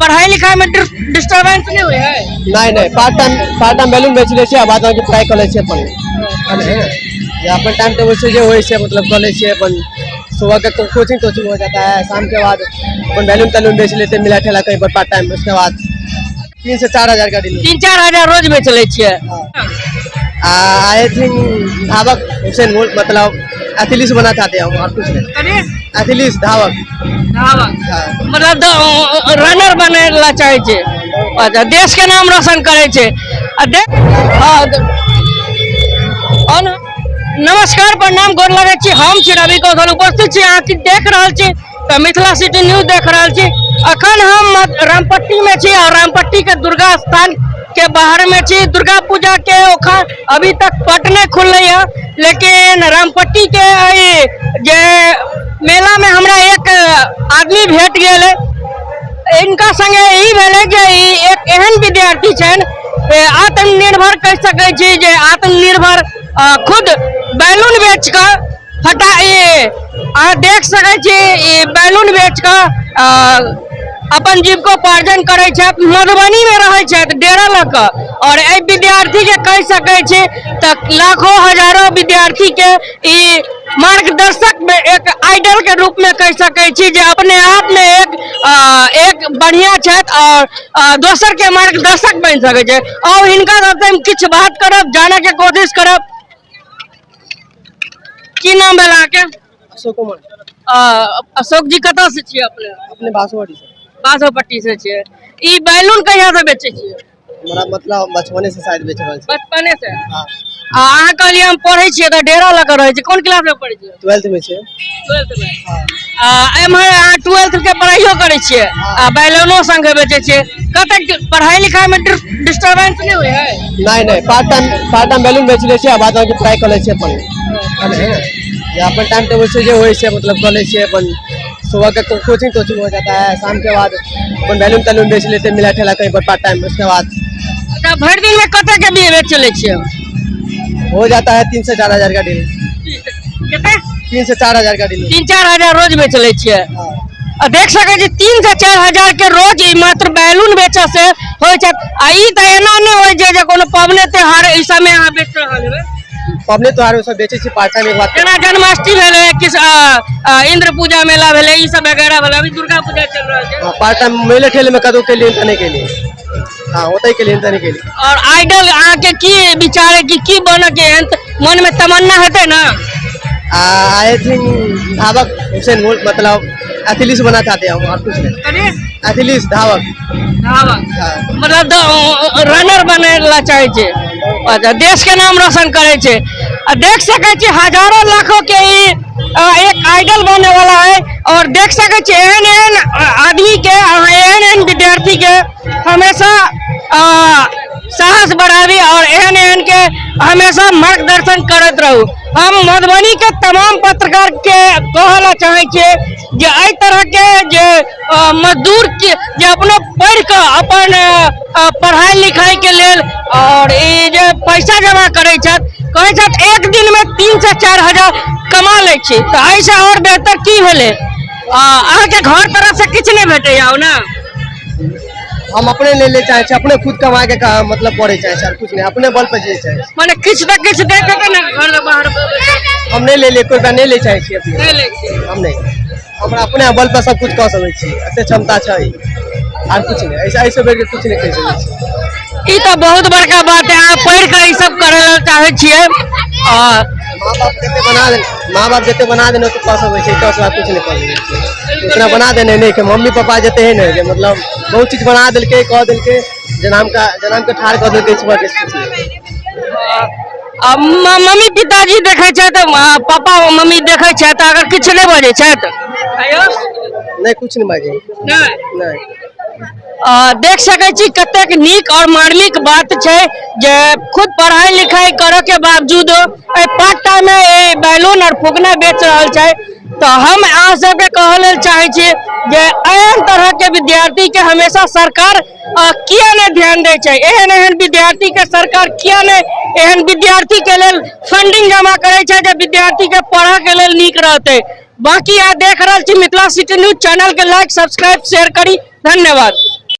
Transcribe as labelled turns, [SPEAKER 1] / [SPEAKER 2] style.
[SPEAKER 1] पढ़ाई लिखाई में डिस्टर्बेंस नहीं हुई है?
[SPEAKER 2] नहीं पार्ट टाइम बैलून बेच ले छै, बाद बाकी पढ़ाई कॉलेज छै अपन या अपन टाइम टेबल से जो होय छै मतलब कॉलेज छै अपन। सुबह का कोचिंग हो जाता है, शाम के बाद अपन बैलून बेच लेते मिला ठेला कहीं पर पार्ट टाइम। उसके बाद 3 से 4 हजार का डील।
[SPEAKER 1] 3-4 हजार रोज बेच ले छियै?
[SPEAKER 2] आई थिंक धावक हुसैन मतलब एथलीट बना चाहते हैं हम, और कुछ नहीं। एथलीट धावक
[SPEAKER 1] मतलब रनर बने ला चाहे छे। अच्छा, देश के नाम रोशन करे छे। नमस्कार, प्रणाम, गोर लगे छी। हम छी रवि कौशल, उपस्थित छी अहाँ की देख रहल छी तो मिथिला सिटी न्यूज देख रहल छी। अखन हम रामपट्टी में छी और रामपट्टी के दुर्गा स्थान के बाहर में छी। दुर्गा पूजा के ओखर अभी तक पट नहीं खुल है, लेकिन रामपट्टी के जे मेला में हमरा एक आदमी भेट गेल। इनका संगे यही भेले जे एक एहन विद्यार्थी छन आत्मनिर्भर कह सके छी, जे आत्मनिर्भर खुद बैलून बेच कर देख सके छी बैलून बेच कर अपन जीविकोपार्जन करे छथि। मधुबनी में रहे छथि डेरा लग और ए विद्यार्थी के कह सके छी तो लाखों हजारों विद्यार्थी के मार्गदर्शक में एक आइडल के रूप में कह सके छी, जे अपने आप में एक बढ़िया छथि और दोसर के मार्गदर्शक बन सके छे। और हिनका सबसे हम किछ बात करब, जाने के कोशिश करब। की नाम भेल अहाँके?
[SPEAKER 2] अशोक कुमार।
[SPEAKER 1] अशोक जी कतऽ से छियै अपने?
[SPEAKER 2] बासोपट्टी से।
[SPEAKER 1] बासोपट्टी से छियै। ई बैलून कहिया से बेचे छियै?
[SPEAKER 2] हमरा मतलब बचपने से शायद बेच रहल छी।
[SPEAKER 1] बचपने से?
[SPEAKER 2] हां।
[SPEAKER 1] अहाँ कहलिए हम पढ़ै छियै त डेरा लग रहै छी। कोन क्लास में पढ़ै छियै?
[SPEAKER 2] 12th में छियै।
[SPEAKER 1] 12th में? हां। एमहर अहाँ 12th के पढ़ाइयो करै छियै आ बैलूनो संगे बेचे छियै। कतक पढ़ाई लिखाई में डिस्टर्बेंस नहीं हुई है?
[SPEAKER 2] नहीं पार्ट टाइम बैलून बेच ले छै, बाद बाकी पढ़ाई कॉलेज छै अपन या अपन टाइम टेबल से जो होय छै मतलब कॉलेज छै अपन। सुबह का कोचिंग हो जाता है, शाम के बाद अपन बैलून बेच लेते मिला ठेला कहीं पर पार्ट टाइम। उसके बाद
[SPEAKER 1] अच्छा, भर दिन में कतक के भी बेच ले छियै?
[SPEAKER 2] हो जाता है 3 से 4 हजार का डील।
[SPEAKER 1] कितने?
[SPEAKER 2] 3 से 4 हजार का डील।
[SPEAKER 1] 3-4 हजार रोज बेच ले छियै? देख सके छी 3 से 4 हजार के रोज मात्र बैलून बेचा से होय छै। ई त एना नहीं होय जे कोनो पबने त्योहार ई समय अहाँ बेच रहल हेबै?
[SPEAKER 2] पबने त्योहार सब बेचे छी पार्ट टाइम। एक बात
[SPEAKER 1] जेना जन्माष्टमी भेले, किस इंद्र पूजा मेला भेले, ई सब वगैरह भेले। अभी दुर्गा पूजा चल रहल छै।
[SPEAKER 2] पार्ट टाइम मेले ठेले में कदू के लिए तने के लिए हां होतै के लिए तने के लिए।
[SPEAKER 1] और आइडल अहाँ के की विचार है कि की बन के मन में तमन्ना हेते ना?
[SPEAKER 2] आई थिंक धावक हुसैन मतलब एथलीट बना चाहते हैं हम, और कुछ नहीं। एथलीट धावक
[SPEAKER 1] मतलब रनर बने ला चाहे छे। अच्छा, देश के नाम रोशन करे छे। देख सके छी हजारों लाखों के एक आइडल बने वाला है। और देख सके छी एहन आदमी के, एहन विद्यार्थी के हमेशा साहस बढ़ावी और एहन के हमेशा मार्गदर्शन करत रहू। हम मधुबनी के तमाम पत्रकार के कहला चाहे छे जे एहि तरह के जे मजदूर के जे अपने पढ़ के अपन पढ़ाई लिखाई के लेल और ई जे पैसा जमा करे छत, कहे छत एक दिन में 3 से 4 हजार कमा ले छी। तो ऐसा और बेहतर की भेले? अहाँ के घर तरफ से किछ नहीं भेटे आओ ना?
[SPEAKER 2] हम अपने ले चाहे छे, अपने खुद कमा के मतलब पढ़े चाहे सर, कुछ नहीं अपने बल पे जे चाहे
[SPEAKER 1] माने किछ त किछ दे के ना घर बाहर।
[SPEAKER 2] हम नहीं ले कोई नहीं ले चाहे छी अपने।
[SPEAKER 1] नहीं ले छी
[SPEAKER 2] हम नहीं, हमरा अपने बल पे सब कुछ कर सकै छी, एते क्षमता छै और कुछ नहीं। ऐसे बैठ के कुछ नहीं कर सकै छी।
[SPEAKER 1] ई तो बहुत बड़का बात है। आप पढ़ के ई सब करे ला चाहे छियै और
[SPEAKER 2] माँ बाप जते बना देने तो कर सकै छी, तो कुछ नहीं कर सकै छी। उतना बना देने नहीं कि मम्मी पापा जते है ना, मतलब बहुत चीज बना देलके, कह देलके, जन्म के ठार कर देलके। सुबह के
[SPEAKER 1] मम्मी पिताजी देखे छै तो पापा मम्मी देखे छै तो अगर किछ नहीं बजे छै तो
[SPEAKER 2] नहीं कुछ नहीं बाजे नहीं।
[SPEAKER 1] देख सके छी कतेक नीक और मार्मिक बात छै जे खुद पढ़ाई लिखाई करे के बावजूद पार्ट टाइम में बैलून और फुकना बेच रहल छै। तो हम अहाँ सबके कहल चाहे छी जे एहन तरह के विद्यार्थी के हमेशा सरकार किया नहीं ध्यान दे छै। एहन विद्यार्थी के सरकार किया नहीं एहन विद्यार्थी के लेल फंडिंग जमा करे छै जे विद्यार्थी के पढ़ा के लेल नीक रहते। बाकी यहाँ देख रहा छी मिथिला सिटी न्यूज चैनल के लाइक सब्सक्राइब शेयर करी। धन्यवाद।